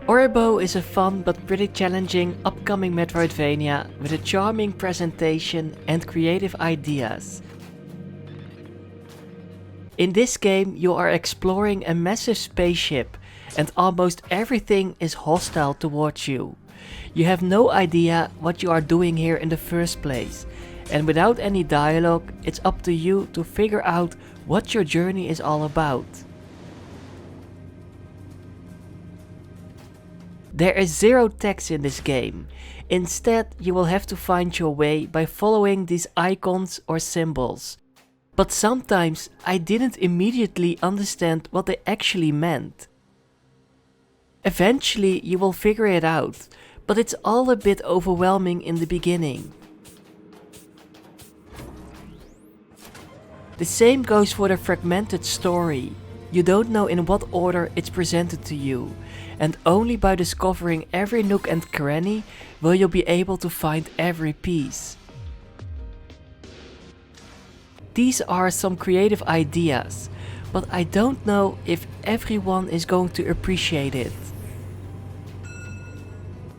Oirbo is a fun but pretty challenging upcoming metroidvania with a charming presentation and creative ideas. In this game you are exploring a massive spaceship and almost everything is hostile towards you. You have no idea what you are doing here in the first place, and without any dialogue it's up to you to figure out what your journey is all about. There is zero text in this game. Instead, you will have to find your way by following these icons or symbols. But sometimes I didn't immediately understand what they actually meant. Eventually you will figure it out, but it's all a bit overwhelming in the beginning. The same goes for the fragmented story. You don't know in what order it's presented to you, and only by discovering every nook and cranny will you be able to find every piece. These are some creative ideas, but I don't know if everyone is going to appreciate it.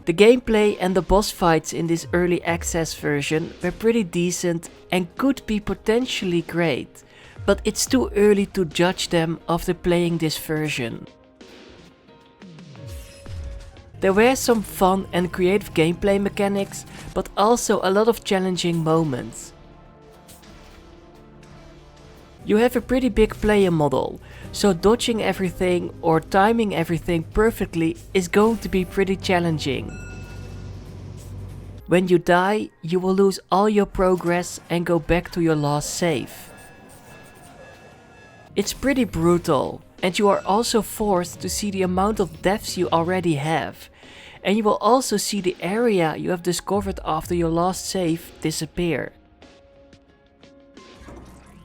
The gameplay and the boss fights in this early access version were pretty decent and could be potentially great, but it's too early to judge them after playing this version. There were some fun and creative gameplay mechanics, but also a lot of challenging moments. You have a pretty big player model, so dodging everything or timing everything perfectly is going to be pretty challenging. When you die, you will lose all your progress and go back to your last save. It's pretty brutal, and you are also forced to see the amount of deaths you already have, and you will also see the area you have discovered after your last save disappear.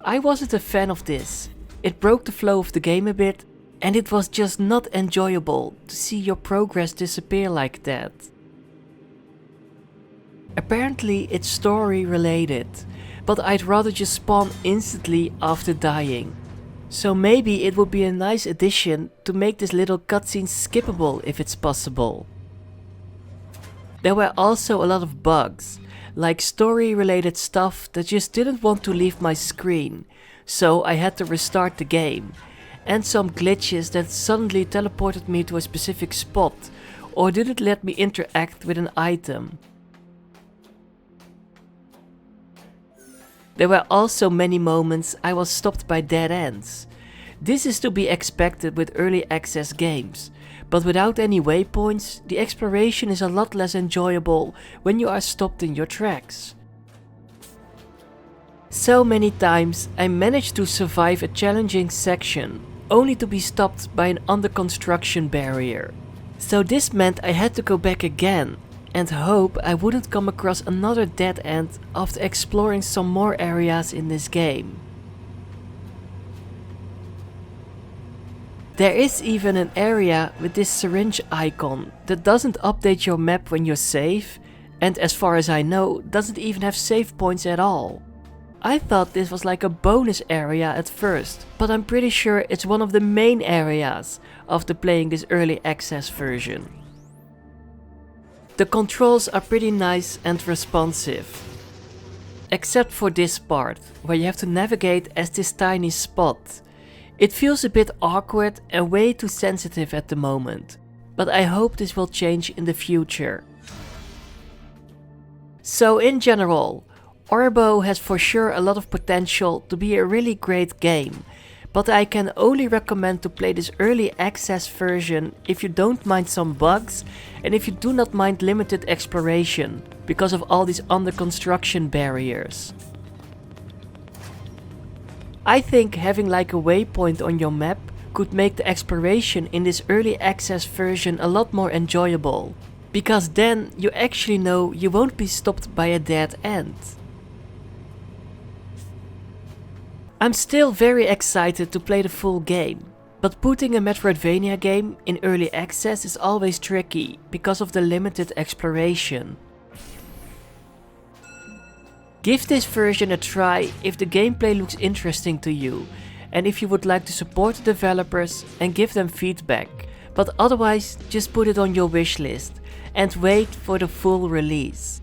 I wasn't a fan of this. It broke the flow of the game a bit, and it was just not enjoyable to see your progress disappear like that. Apparently it's story related, but I'd rather just spawn instantly after dying. So maybe it would be a nice addition to make this little cutscene skippable if it's possible. There were also a lot of bugs, like story related stuff that just didn't want to leave my screen, so I had to restart the game, and some glitches that suddenly teleported me to a specific spot or didn't let me interact with an item. There were also many moments I was stopped by dead ends. This is to be expected with early access games, but without any waypoints, the exploration is a lot less enjoyable when you are stopped in your tracks. So many times I managed to survive a challenging section, only to be stopped by an under construction barrier. So this meant I had to go back again, and hope I wouldn't come across another dead end after exploring some more areas in this game. There is even an area with this syringe icon that doesn't update your map when you save, and as far as I know doesn't even have save points at all. I thought this was like a bonus area at first, but I'm pretty sure it's one of the main areas after playing this early access version. The controls are pretty nice and responsive. Except for this part, where you have to navigate as this tiny spot. It feels a bit awkward and way too sensitive at the moment, but I hope this will change in the future. So in general, Oirbo has for sure a lot of potential to be a really great game, but I can only recommend to play this early access version if you don't mind some bugs and if you do not mind limited exploration because of all these under construction barriers. I think having like a waypoint on your map could make the exploration in this early access version a lot more enjoyable, because then you actually know you won't be stopped by a dead end. I'm still very excited to play the full game, but putting a Metroidvania game in early access is always tricky because of the limited exploration. Give this version a try if the gameplay looks interesting to you and if you would like to support the developers and give them feedback, but otherwise just put it on your wishlist and wait for the full release.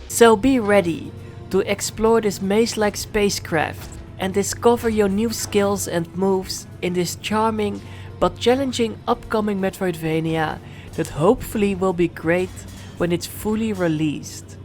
So be ready to explore this maze-like spacecraft and discover your new skills and moves in this charming but challenging upcoming Metroidvania that hopefully will be great when it's fully released.